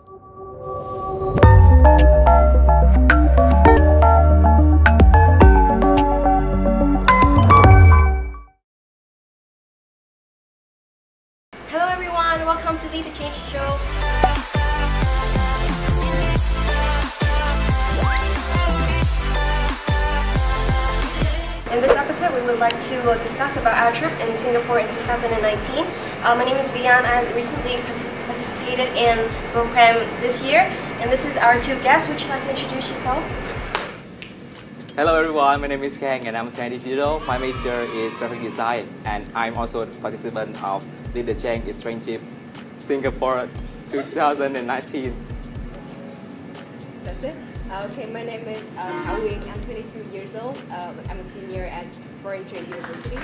Hello everyone, welcome to the Change Show. In this episode, we would like to discuss about our trip in Singapore in 2019. My name is Vy Anh. I recently participated in the program this year, and this is our two guests. Would you like to introduce yourself? Hello everyone, my name is Khang and I'm 20 years old. My major is graphic design and I'm also a participant of the Change Exchange Singapore 2019. That's it? Okay, my name is Thảo Uyên. I'm 22 years old. I'm a senior at Foreign Trade University.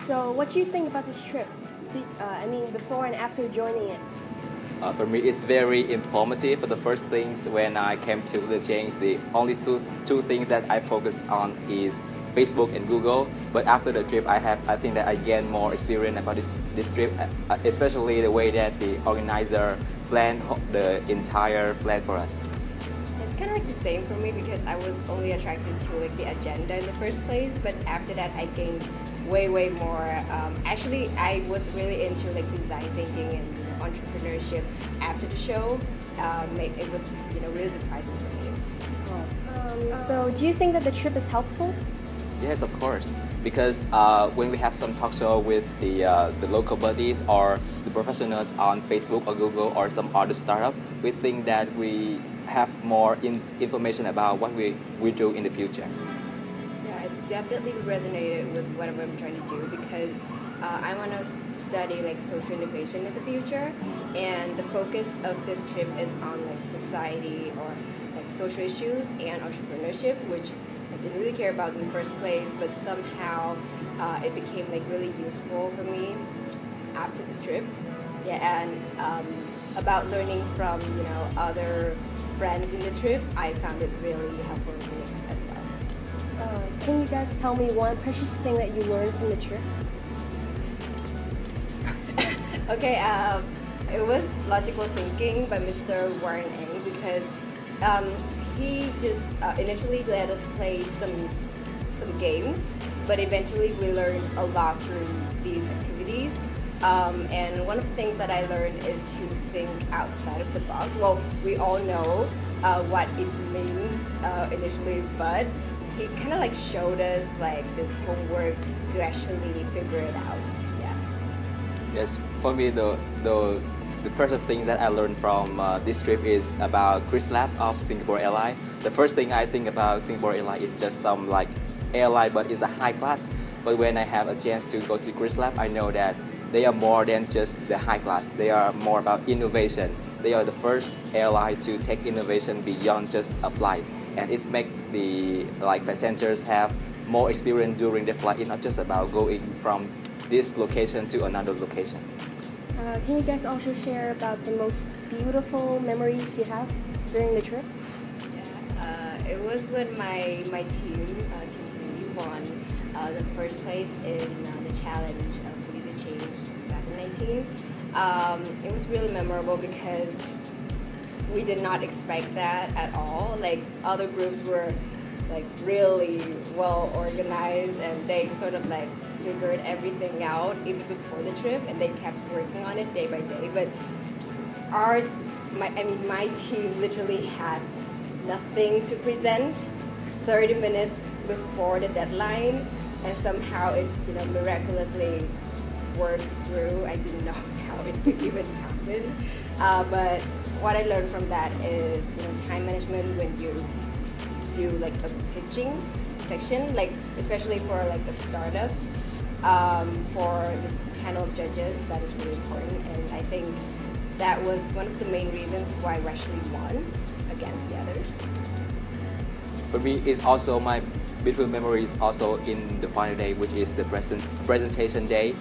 So, what do you think about this trip? Before and after joining it? For me, it's very informative. For the first things, when I came to the Change, the only two things that I focus on is Facebook and Google. But after the trip, I think that I gained more experience about this trip, especially the way that the organizer planned the entire plan for us. It's kind of like the same for me because I was only attracted to like the agenda in the first place, but after that I gained way more. Actually, I was really into like design thinking and entrepreneurship after the show. It was really surprising for me. So, do you think that the trip is helpful? Yes, of course. Because when we have some talk show with the local buddies or the professionals on Facebook or Google or some other startup, we think that we have more information about what we do in the future. Yeah, it definitely resonated with whatever I'm trying to do because I want to study like social innovation in the future, and the focus of this trip is on like society or like social issues and entrepreneurship, which I didn't really care about in the first place, but somehow it became like really useful for me after the trip. Yeah, and about learning from other friends in the trip, I found it really helpful for me as well. Can you guys tell me one precious thing that you learned from the trip? Okay, it was logical thinking by Mr. Warren Eng because he just initially let us play some games, but eventually we learned a lot through these activities. And one of the things that I learned is to think outside of the box. Well, we all know what it means initially, but he kind of like showed us like this homework to actually figure it out. Yeah. Yes, for me the precious things that I learned from this trip is about Chris Lab of Singapore Airlines. The first thing I think about Singapore Airlines is just some like airline, but it's a high class. But when I have a chance to go to Chris Lab, I know that they are more than just the high class. They are more about innovation. They are the first airline to take innovation beyond just a flight, and it makes the passengers have more experience during the flight. It's not just about going from this location to another location. Can you guys also share about the most beautiful memories you have during the trip? Yeah, it was when my team, Team 3, won the first place in the challenge of the Change 2019. It was really memorable because we did not expect that at all. Like other groups were like really well organized and they sort of like figured everything out even before the trip, and they kept working on it day by day. But my team literally had nothing to present 30 minutes before the deadline, and somehow it miraculously works through. I didn't know how it could even happen. But what I learned from that is time management when you do like a pitching section, like especially for like a startup. For the panel of judges, that is really important, and I think that was one of the main reasons why we actually won against the others. For me, it's also my beautiful memories also in the final day, which is the presentation day.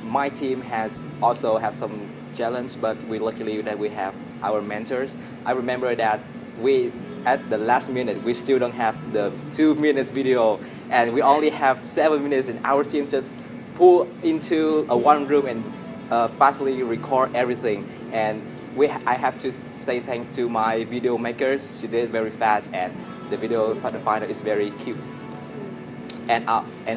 My team has also have some challenge, but we luckily that we have our mentors. I remember that we at the last minute we still don't have the 2 minutes video, and we only have 7 minutes, and our team just pull into one room and fastly record everything. And I have to say thanks to my video makers. She did it very fast, and the video for the final is very cute. And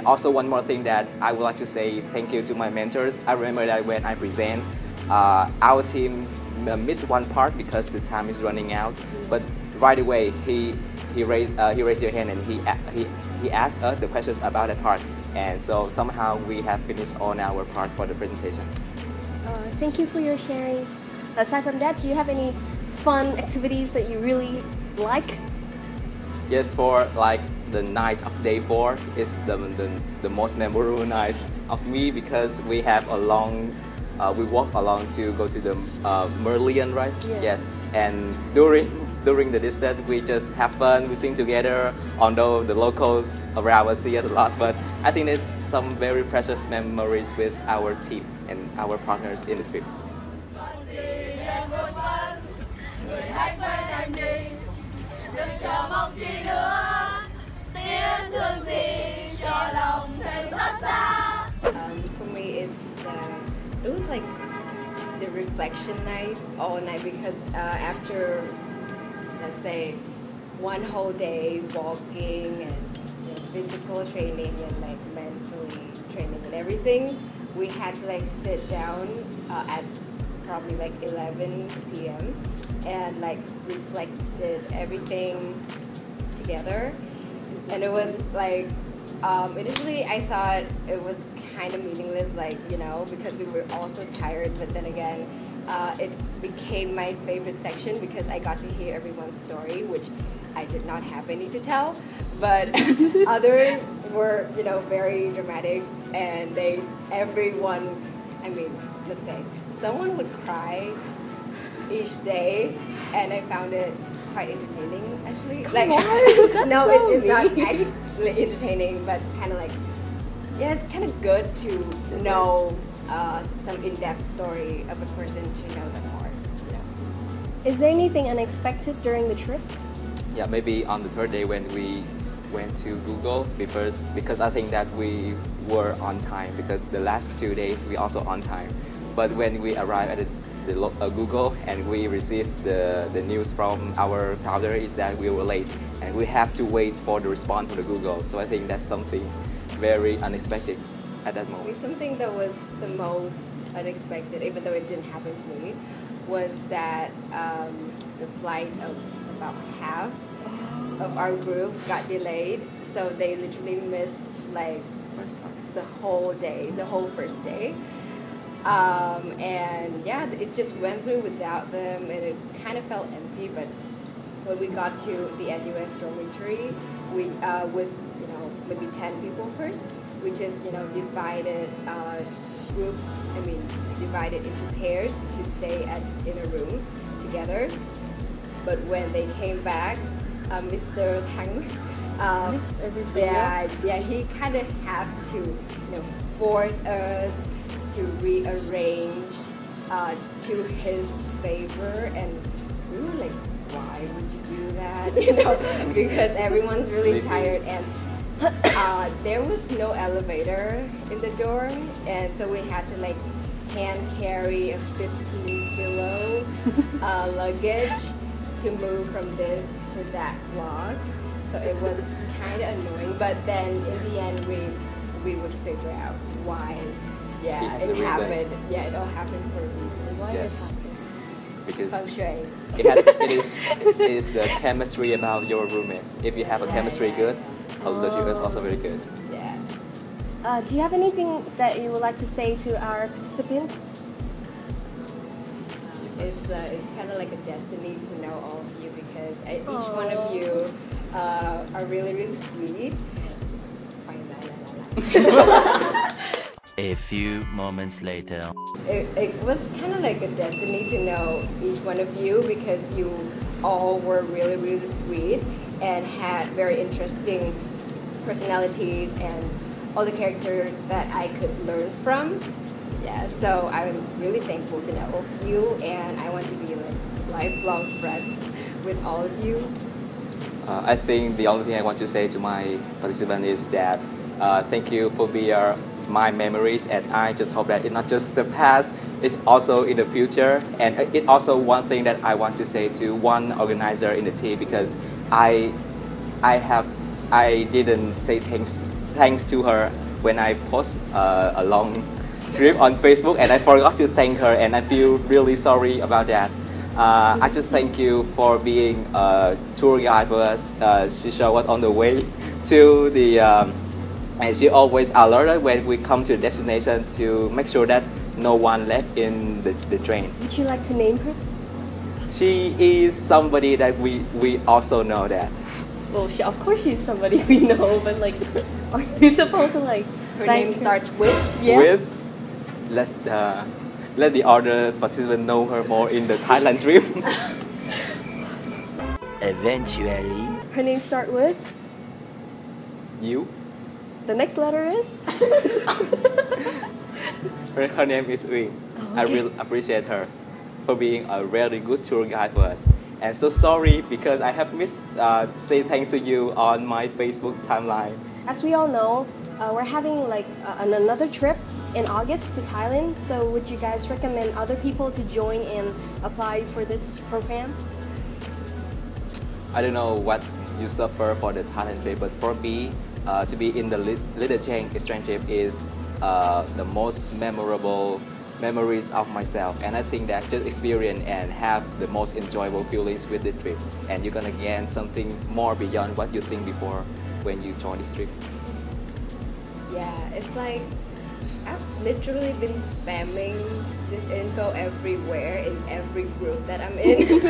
also one more thing that I would like to say thank you to my mentors. I remember that when I present, our team missed one part because the time is running out. But right away he raised your hand and he asked us the questions about that part. And so somehow we have finished on our part for the presentation. Thank you for your sharing. Aside from that, do you have any fun activities that you really like? Yes, for like the night of day 4 is the most memorable night of me because we have a long, we walk along to go to the Merlion, right? Yeah. Yes, and during the distance we just have fun, we sing together, although the locals around us see it a lot, but I think there's some very precious memories with our team and our partners in the trip. For me, it was like the reflection night all night because after, let's say, one whole day walking and physical training and like mentally training and everything, we had to like sit down at probably like 11 p.m. and like reflected everything together. And it was like, initially I thought it was kind of meaningless, like, you know, because we were all so tired, but then again, it became my favorite section because I got to hear everyone's story, which I did not have any to tell, but others were, you know, very dramatic, and everyone, I mean, let's say, someone would cry each day, and I found it quite entertaining, actually. Come like, on, no, so it's not actually entertaining, but kind of like, yeah, it's kind of good to know some in-depth story of a person, to know them more. You know? Is there anything unexpected during the trip? Yeah, maybe on the third day when we went to Google because I think that we were on time because the last 2 days we also on time. But when we arrived at the Google and we received the news from our founder is that we were late and we have to wait for the response from the Google. So I think that's something very unexpected at that moment. Something that was the most unexpected, even though it didn't happen to me, was that the flight of about half of our group got delayed. So they literally missed like the whole day, the whole first day. And yeah, it just went through without them, and it kind of felt empty. But when we got to the NUS dormitory, we with maybe 10 people first, we just divided divided into pairs to stay in a room together. But when they came back, Mr. Thang, he kind of had to force us to rearrange to his favor, and we were like, why would you do that? Because everyone's really tired, and there was no elevator in the dorm, and so we had to like hand carry a 15-kilo luggage to move from this to that block. So it was kind of annoying, but then in the end we would figure out why. Yeah, it happened. Yeah, it all happened for a reason. Why it happened? Because feng shui. it is the chemistry about your roommates. If you have a chemistry good, the trip is also very good. Yeah. Do you have anything that you would like to say to our participants? It's kind of like a destiny to know all of you, because each one of you are really, really sweet. A few moments later. It was kind of like a destiny to know each one of you, because you all were really, really sweet and had very interesting personalities and all the characters that I could learn from. Yeah, so I'm really thankful to know you, and I want to be like lifelong friends with all of you. I think the only thing I want to say to my participants is that thank you for being my memories, and I just hope that it's not just the past, it's also in the future, and it also one thing that I want to say to one organizer in the team, because I didn't say thanks to her when I post a long trip on Facebook, and I forgot to thank her, and I feel really sorry about that. I just thank you for being a tour guide for us. She showed us on the way to the, and she always alerted when we come to the destination to make sure that no one left in the train. Would you like to name her? She is somebody that we also know that. Well, of course she's somebody we know, but like, are you supposed to like? Her name starts with. Yeah. With, let the other participant know her more in the Thailand trip. Eventually. Her name start with. You. The next letter is. Her name is Uyên. Oh, I okay. really appreciate her for being a really good tour guide for us. And so sorry because I have missed say thanks to you on my Facebook timeline. As we all know, we're having like another trip in August to Thailand. So would you guys recommend other people to join and apply for this program? I don't know what you suffer for the Thailand trip, but for me, to be in the little exchange trip is the most memorable memories of myself, and I think that just experience and have the most enjoyable feelings with the trip, and you're gonna gain something more beyond what you think before when you join this trip. Yeah, it's like I've literally been spamming this info everywhere in every group that I'm in,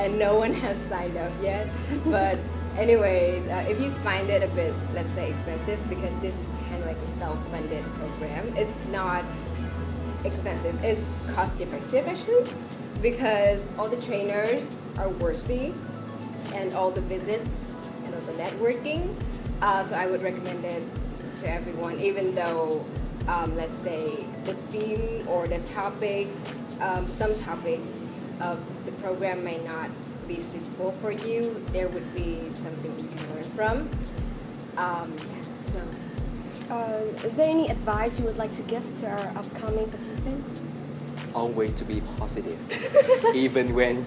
and no one has signed up yet. But anyways, if you find it a bit, let's say, expensive, because this is kind of like a self-funded program, it's not expensive. It's cost-effective actually, because all the trainers are worthy, and all the visits and also networking. So I would recommend it to everyone, even though let's say the theme or the topics, some topics of the program may not be suitable for you. There would be something you can learn from. Is there any advice you would like to give to our upcoming participants? Always to be positive, even when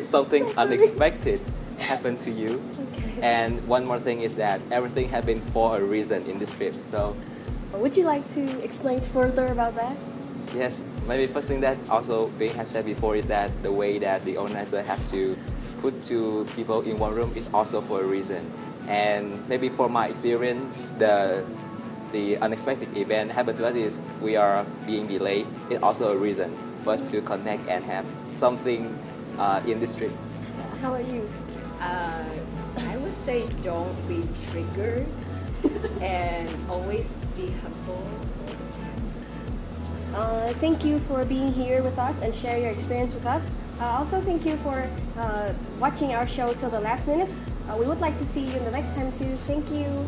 something unexpected happened to you. Okay. And one more thing is that everything happened for a reason in this trip. So Would you like to explain further about that? yes, maybe first thing that also Vy has said before is that the way that the organizer have to put two people in one room is also for a reason. And maybe for my experience, the unexpected event happened to us is we are being delayed. It's also a reason for us to connect and have something in this trip. How about you? I would say don't be triggered and always be humble all the time. Thank you for being here with us and share your experience with us. Also, thank you for watching our show till the last minutes. We would like to see you in the next time too. Thank you.